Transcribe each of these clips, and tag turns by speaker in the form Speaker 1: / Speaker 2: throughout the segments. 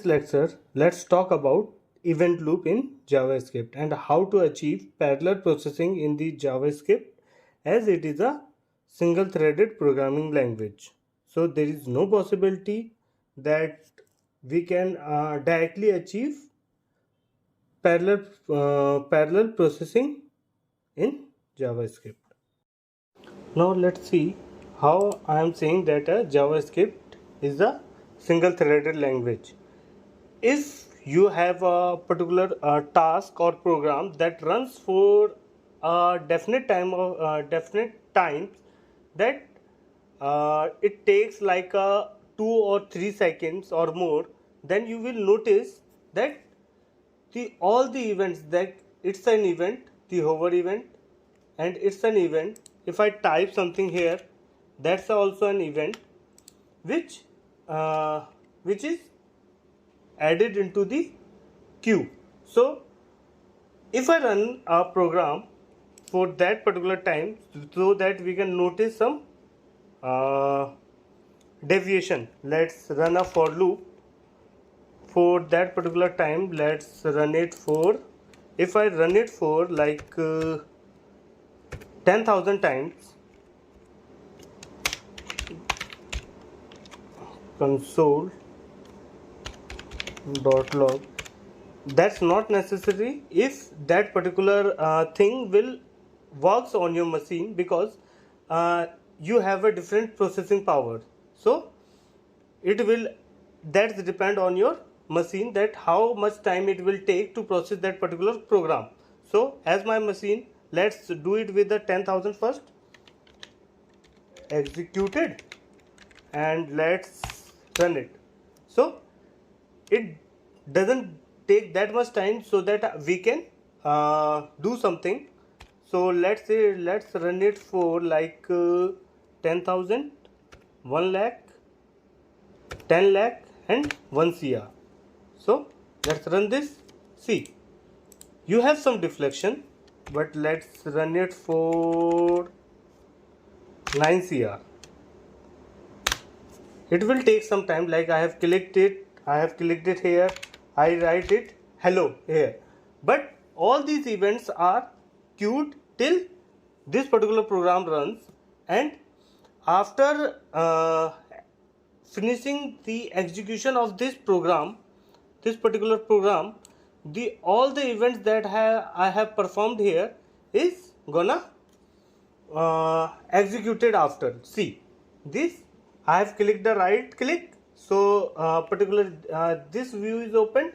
Speaker 1: this lecture, let's talk about event loop in JavaScript and how to achieve parallel processing in the JavaScript, as it is a single threaded programming language. So there is no possibility that we can directly achieve parallel processing in JavaScript. Now let's see how I am saying that a JavaScript is a single threaded language. If you have a particular task or program that runs for a definite time of definite times, that it takes like 2 or 3 seconds or more, then you will notice that the all the events, that it's an event, the hover event, and it's an event. If I type something here, that's also an event which is added into the queue. So if I run a program for that particular time, so that we can notice some deviation, let's run a for loop for that particular time. Let's run it for, if I run it for like 10,000 times, console.log, that's not necessary if that particular thing will works on your machine, because you have a different processing power. So it will, that's depend on your machine, that how much time it will take to process that particular program. So as my machine, let's do it with the 10,000 first, executed, and let's run it. So it doesn't take that much time, so that we can do something. So let's say, let's run it for like 10,000, 1 lakh, 10 lakh and 1 CR. So let's run this. See, you have some deflection, but let's run it for 9 CR. It will take some time, like I have clicked it here, I write it hello here, but all these events are queued till this particular program runs, and after finishing the execution of this particular program, the all the events that I have performed here is gonna executed after. See this, I have clicked the right click, so this view is opened,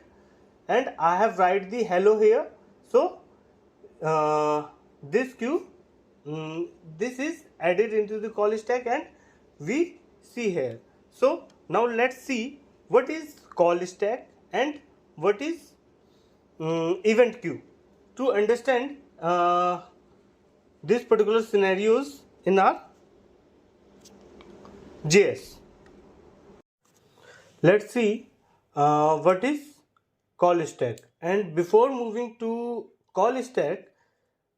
Speaker 1: and I have write the hello here. So this queue, this is added into the call stack, and we see here. So now let's see what is call stack and what is event queue, to understand these particular scenarios in our JS. Let's see what is call stack. And before moving to call stack,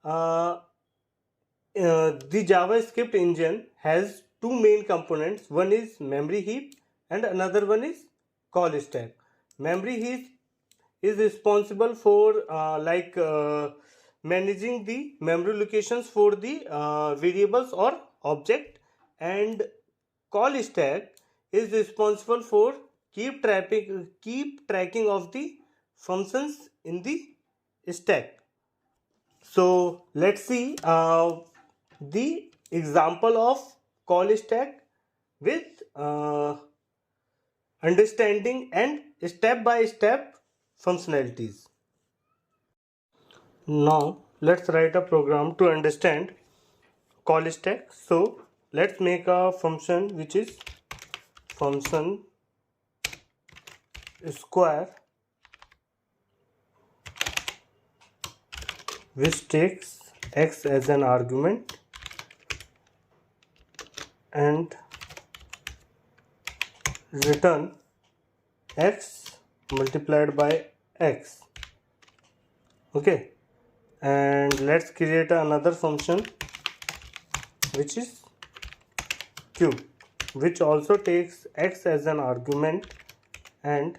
Speaker 1: the JavaScript engine has two main components. One is memory heap and another one is call stack. Memory heap is responsible for managing the memory locations for the variables or object, and call stack is responsible for keep tracking of the functions in the stack. So let's see the example of call stack with understanding and step-by-step functionalities. Now let's write a program to understand call stack. So let's make a function which is function square, which takes x as an argument and return x multiplied by x. Okay, and let's create another function which is q, which also takes x as an argument and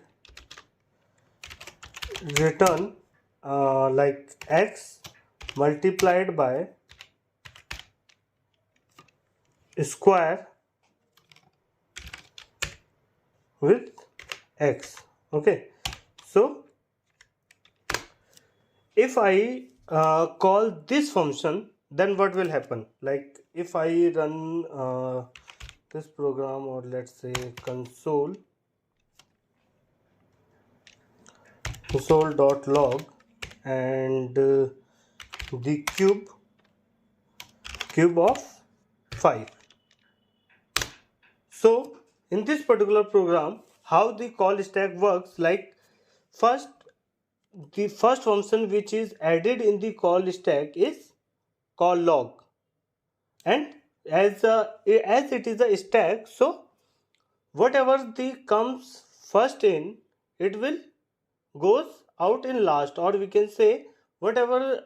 Speaker 1: return like x multiplied by square with x. Okay, so if I call this function, then what will happen? Like if I run this program, or let's say console.log, and the cube of 5. So in this particular program, how the call stack works, like first, the first function which is added in the call stack is call log, and as it is a stack, so whatever the comes first in, it will goes out in last, or we can say whatever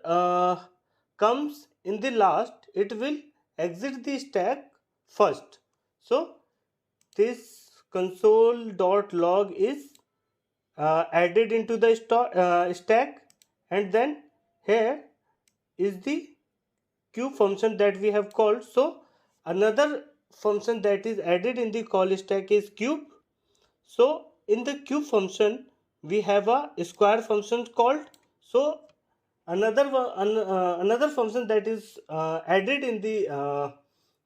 Speaker 1: comes in the last, it will exit the stack first. So this console.log is added into the stack, and then here is the cube function that we have called. So another function that is added in the call stack is cube. So in the cube function we have a square function called. So another function that is added in the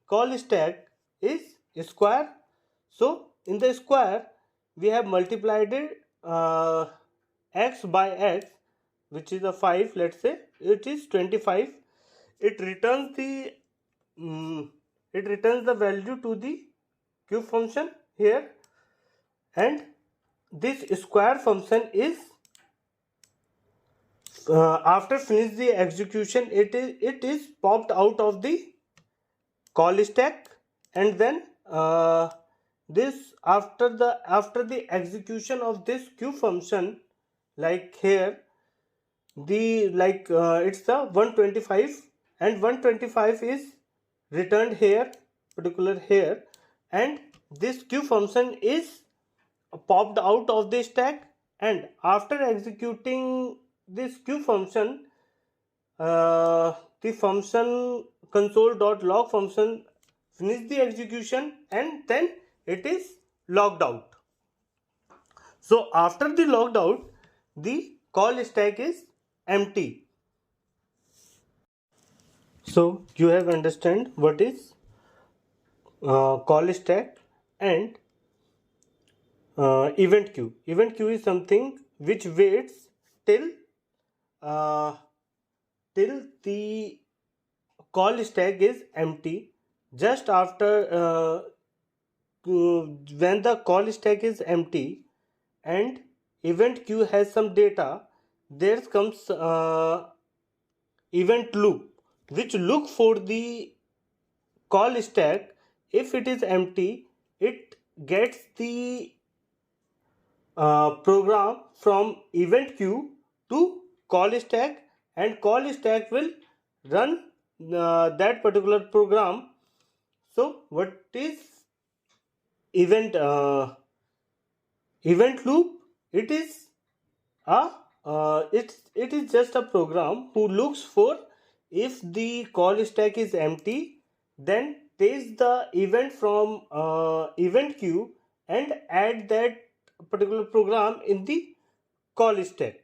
Speaker 1: call stack is square. So in the square we have multiplied it x by x, which is a 5. Let's say it is 25. It returns the it returns the value to the cube function here, and this square function is after finish the execution, it is popped out of the call stack, and then this after the execution of this cube function, like here the it's the 125, and 125 is returned here, particular here, and this queue function is popped out of the stack, and after executing this queue function, the function console.log function finish the execution, and then it is logged out. So after the logged out, the call stack is empty. So you have understand what is call stack and event queue. Event queue is something which waits till uh, till the call stack is empty. Just after when the call stack is empty and event queue has some data, there comes event loop which look for the call stack. If it is empty, it gets the program from event queue to call stack, and call stack will run that particular program. So what is event loop? It is a it is just a program who looks for, if the call stack is empty, then takes the event from event queue and add that particular program in the call stack.